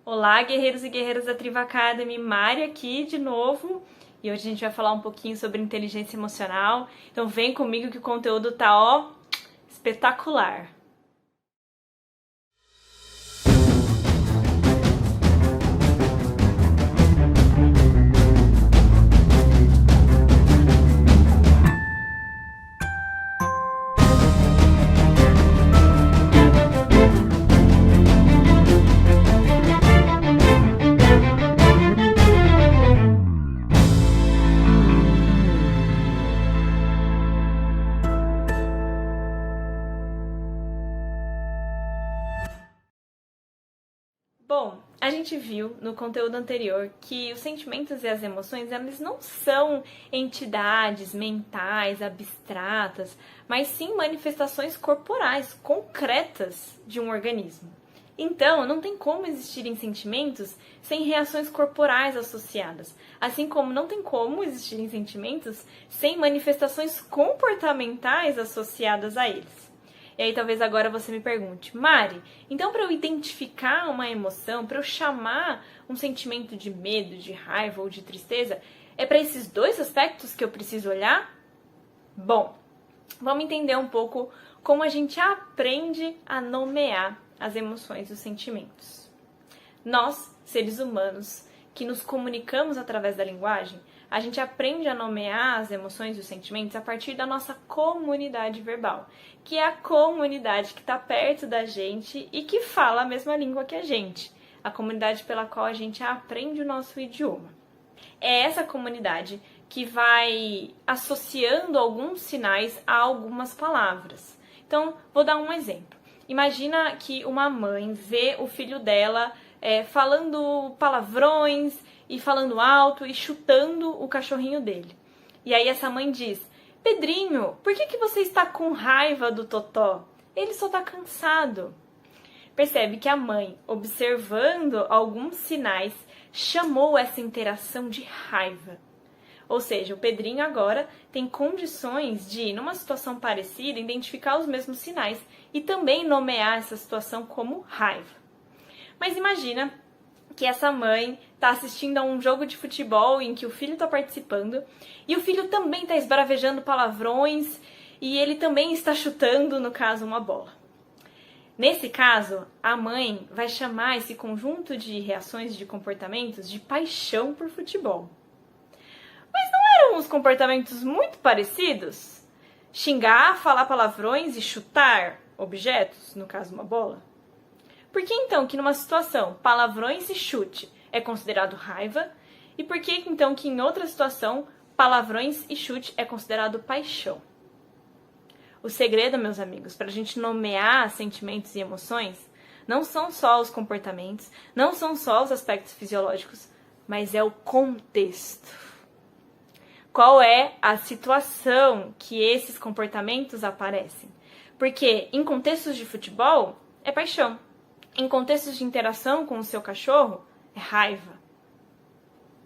Olá, guerreiros e guerreiras da Triva Academy, Mari aqui de novo. E hoje a gente vai falar um pouquinho sobre inteligência emocional. Então vem comigo que o conteúdo tá, espetacular. Bom, a gente viu no conteúdo anterior que os sentimentos e as emoções, eles não são entidades mentais, abstratas, mas sim manifestações corporais, concretas de um organismo. Então, não tem como existirem sentimentos sem reações corporais associadas, assim como não tem como existirem sentimentos sem manifestações comportamentais associadas a eles. E aí talvez agora você me pergunte, Mari, então para eu identificar uma emoção, para eu chamar um sentimento de medo, de raiva ou de tristeza, é para esses dois aspectos que eu preciso olhar? Bom, vamos entender um pouco como a gente aprende a nomear as emoções e os sentimentos. Nós, seres humanos, que nos comunicamos através da linguagem, a gente aprende a nomear as emoções e os sentimentos a partir da nossa comunidade verbal, que é a comunidade que está perto da gente e que fala a mesma língua que a gente, a comunidade pela qual a gente aprende o nosso idioma. É essa comunidade que vai associando alguns sinais a algumas palavras. Então, vou dar um exemplo. Imagina que uma mãe vê o filho dela falando palavrões e falando alto e chutando o cachorrinho dele. E aí essa mãe diz, Pedrinho, por que você está com raiva do Totó? Ele só está cansado. Percebe que a mãe, observando alguns sinais, chamou essa interação de raiva. Ou seja, o Pedrinho agora tem condições de, numa situação parecida, identificar os mesmos sinais e também nomear essa situação como raiva. Mas imagina que essa mãe está assistindo a um jogo de futebol em que o filho está participando e o filho também está esbravejando palavrões e ele também está chutando, no caso, uma bola. Nesse caso, a mãe vai chamar esse conjunto de reações e de comportamentos de paixão por futebol. Mas não eram os comportamentos muito parecidos? Xingar, falar palavrões e chutar objetos, no caso uma bola? Por que então que numa situação palavrões e chute é considerado raiva e por que então que em outra situação palavrões e chute é considerado paixão? O segredo, meus amigos, para a gente nomear sentimentos e emoções não são só os comportamentos, não são só os aspectos fisiológicos, mas é o contexto. Qual é a situação que esses comportamentos aparecem? Porque em contextos de futebol é paixão. Em contextos de interação com o seu cachorro, é raiva.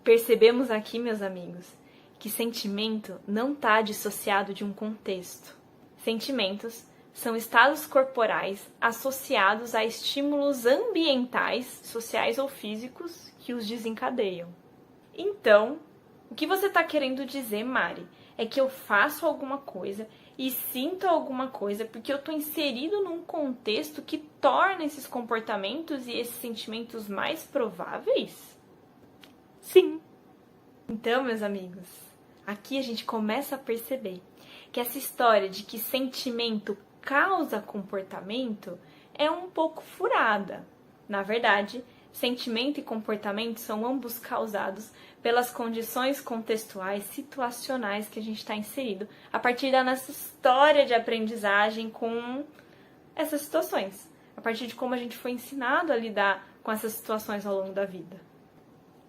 Percebemos aqui, meus amigos, que sentimento não está dissociado de um contexto. Sentimentos são estados corporais associados a estímulos ambientais, sociais ou físicos que os desencadeiam. Então, o que você está querendo dizer, Mari, é que eu faço alguma coisa e sinto alguma coisa porque eu estou inserido num contexto que torna esses comportamentos e esses sentimentos mais prováveis? Sim! Então, meus amigos, aqui a gente começa a perceber que essa história de que sentimento causa comportamento é um pouco furada. Na verdade, sentimento e comportamento são ambos causados pelas condições contextuais, situacionais que a gente está inserido, a partir da nossa história de aprendizagem com essas situações, a partir de como a gente foi ensinado a lidar com essas situações ao longo da vida.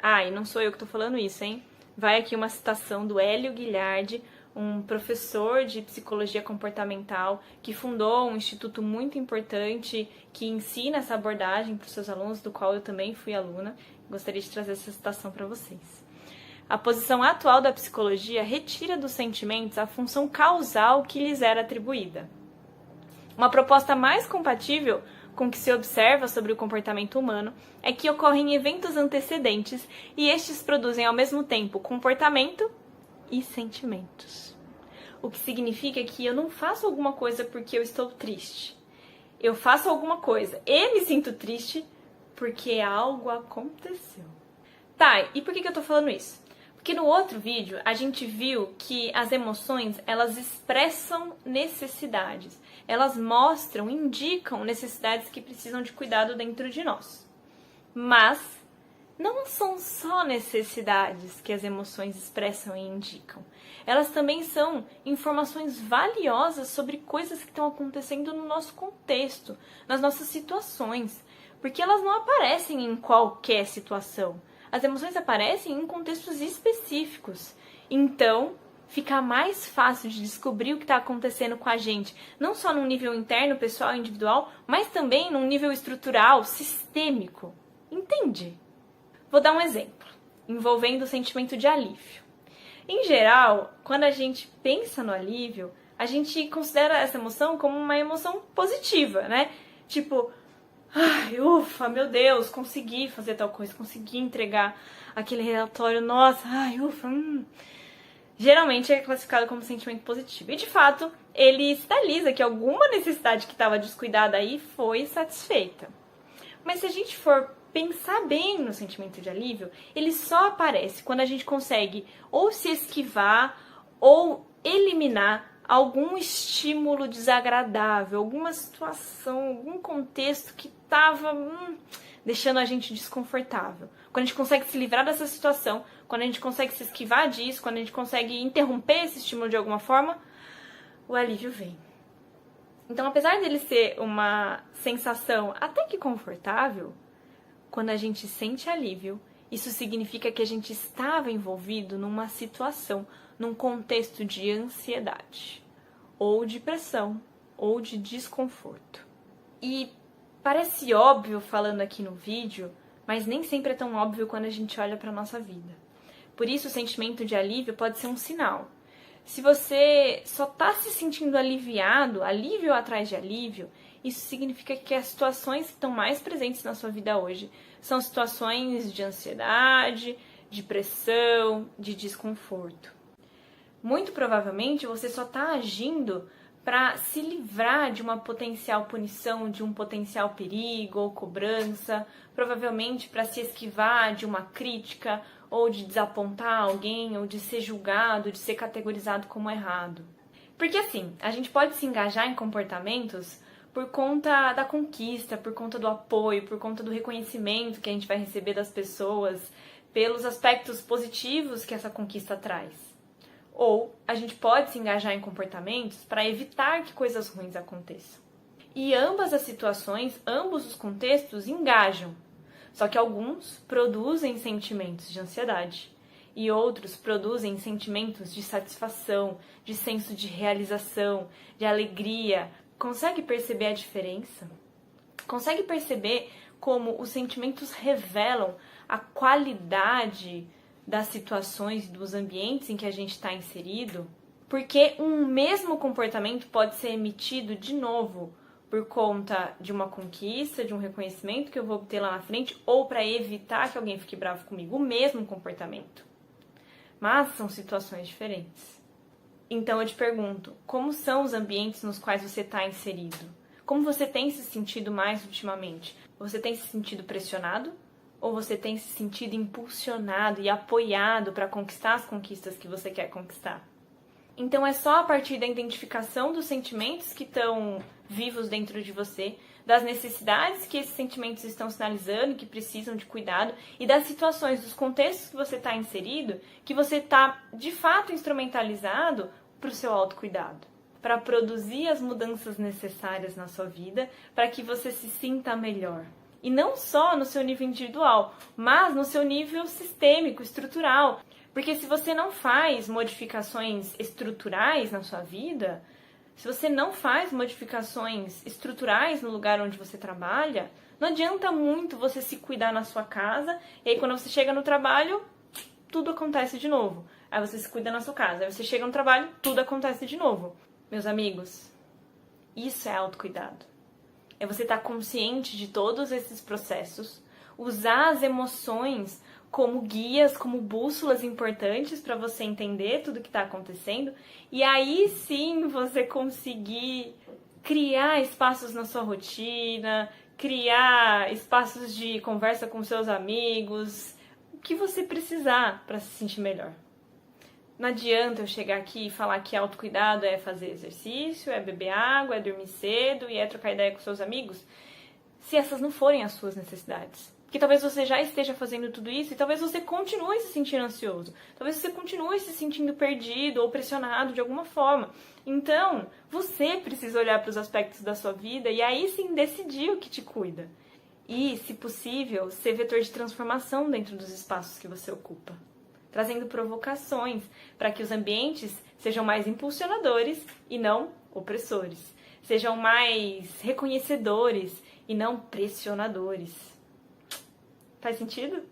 Ah, e não sou eu que estou falando isso, hein? Vai aqui uma citação do Hélio Guilhardi, um professor de psicologia comportamental que fundou um instituto muito importante que ensina essa abordagem para os seus alunos, do qual eu também fui aluna. Gostaria de trazer essa citação para vocês. A posição atual da psicologia retira dos sentimentos a função causal que lhes era atribuída. Uma proposta mais compatível com que se observa sobre o comportamento humano é que ocorrem eventos antecedentes e estes produzem ao mesmo tempo comportamento e sentimentos. O que significa que eu não faço alguma coisa porque eu estou triste. Eu faço alguma coisa e me sinto triste porque algo aconteceu. Tá, e por que eu tô falando isso? Porque no outro vídeo a gente viu que as emoções, elas expressam necessidades. Elas mostram, indicam necessidades que precisam de cuidado dentro de nós. Mas não são só necessidades que as emoções expressam e indicam. Elas também são informações valiosas sobre coisas que estão acontecendo no nosso contexto, nas nossas situações. Porque elas não aparecem em qualquer situação. As emoções aparecem em contextos específicos. Então, fica mais fácil de descobrir o que está acontecendo com a gente, não só num nível interno, pessoal, individual, mas também num nível estrutural, sistêmico. Entende? Vou dar um exemplo, envolvendo o sentimento de alívio. Em geral, quando a gente pensa no alívio, a gente considera essa emoção como uma emoção positiva, né? Tipo, ai, ufa, meu Deus, consegui fazer tal coisa, consegui entregar aquele relatório, nossa, ai, ufa. Geralmente é classificado como sentimento positivo. E, de fato, ele sinaliza que alguma necessidade que estava descuidada aí foi satisfeita. Mas se a gente for pensar bem no sentimento de alívio, ele só aparece quando a gente consegue ou se esquivar ou eliminar algum estímulo desagradável, alguma situação, algum contexto que estava deixando a gente desconfortável. Quando a gente consegue se livrar dessa situação, quando a gente consegue se esquivar disso, quando a gente consegue interromper esse estímulo de alguma forma, o alívio vem. Então, apesar dele ser uma sensação até que confortável, quando a gente sente alívio, isso significa que a gente estava envolvido numa situação, num contexto de ansiedade, ou de pressão, ou de desconforto. E parece óbvio falando aqui no vídeo, mas nem sempre é tão óbvio quando a gente olha para a nossa vida. Por isso, o sentimento de alívio pode ser um sinal. Se você só está se sentindo aliviado, alívio atrás de alívio, isso significa que as situações que estão mais presentes na sua vida hoje são situações de ansiedade, de pressão, de desconforto. Muito provavelmente você só está agindo para se livrar de uma potencial punição, de um potencial perigo ou cobrança, provavelmente para se esquivar de uma crítica ou de desapontar alguém, ou de ser julgado, de ser categorizado como errado. Porque assim, a gente pode se engajar em comportamentos por conta da conquista, por conta do apoio, por conta do reconhecimento que a gente vai receber das pessoas, pelos aspectos positivos que essa conquista traz. Ou a gente pode se engajar em comportamentos para evitar que coisas ruins aconteçam. E ambas as situações, ambos os contextos engajam. Só que alguns produzem sentimentos de ansiedade e outros produzem sentimentos de satisfação, de senso de realização, de alegria. Consegue perceber a diferença? Consegue perceber como os sentimentos revelam a qualidade das situações, dos ambientes em que a gente está inserido? Porque um mesmo comportamento pode ser emitido de novo por conta de uma conquista, de um reconhecimento que eu vou obter lá na frente, ou para evitar que alguém fique bravo comigo, o mesmo comportamento. Mas são situações diferentes. Então eu te pergunto, como são os ambientes nos quais você está inserido? Como você tem se sentido mais ultimamente? Você tem se sentido pressionado? Ou você tem se sentido impulsionado e apoiado para conquistar as conquistas que você quer conquistar? Então é só a partir da identificação dos sentimentos que estão vivos dentro de você, das necessidades que esses sentimentos estão sinalizando, que precisam de cuidado, e das situações, dos contextos que você está inserido, que você está de fato instrumentalizado para o seu autocuidado, para produzir as mudanças necessárias na sua vida, para que você se sinta melhor. E não só no seu nível individual, mas no seu nível sistêmico, estrutural. Porque se você não faz modificações estruturais na sua vida, se você não faz modificações estruturais no lugar onde você trabalha, não adianta muito você se cuidar na sua casa, e aí quando você chega no trabalho, tudo acontece de novo. Aí você se cuida na sua casa, aí você chega no trabalho, tudo acontece de novo. Meus amigos, isso é autocuidado. é você estar consciente de todos esses processos, usar as emoções como guias, como bússolas importantes para você entender tudo que está acontecendo, e aí sim você conseguir criar espaços na sua rotina, criar espaços de conversa com seus amigos, o que você precisar para se sentir melhor. Não adianta eu chegar aqui e falar que autocuidado é fazer exercício, é beber água, é dormir cedo e é trocar ideia com seus amigos, se essas não forem as suas necessidades. Porque talvez você já esteja fazendo tudo isso e talvez você continue se sentindo ansioso. Talvez você continue se sentindo perdido ou pressionado de alguma forma. Então, você precisa olhar para os aspectos da sua vida e aí sim decidir o que te cuida. E, se possível, ser vetor de transformação dentro dos espaços que você ocupa. Trazendo provocações para que os ambientes sejam mais impulsionadores e não opressores. Sejam mais reconhecedores e não pressionadores. Faz sentido?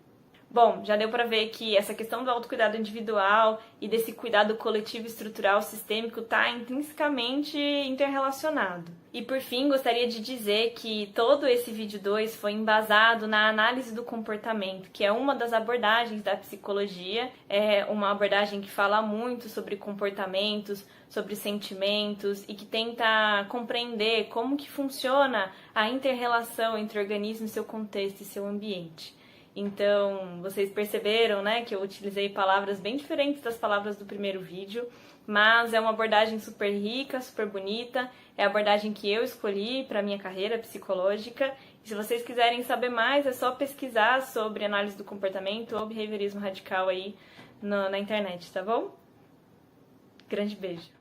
Bom, já deu para ver que essa questão do autocuidado individual e desse cuidado coletivo estrutural sistêmico está intrinsecamente interrelacionado. E por fim, gostaria de dizer que todo esse vídeo 2 foi embasado na análise do comportamento, que é uma das abordagens da psicologia, é uma abordagem que fala muito sobre comportamentos, sobre sentimentos e que tenta compreender como que funciona a inter-relação entre o organismo e seu contexto e seu ambiente. Então, vocês perceberam, né, que eu utilizei palavras bem diferentes das palavras do primeiro vídeo, mas é uma abordagem super rica, super bonita, é a abordagem que eu escolhi para minha carreira psicológica. E se vocês quiserem saber mais, é só pesquisar sobre análise do comportamento ou behaviorismo radical aí na internet, tá bom? Grande beijo!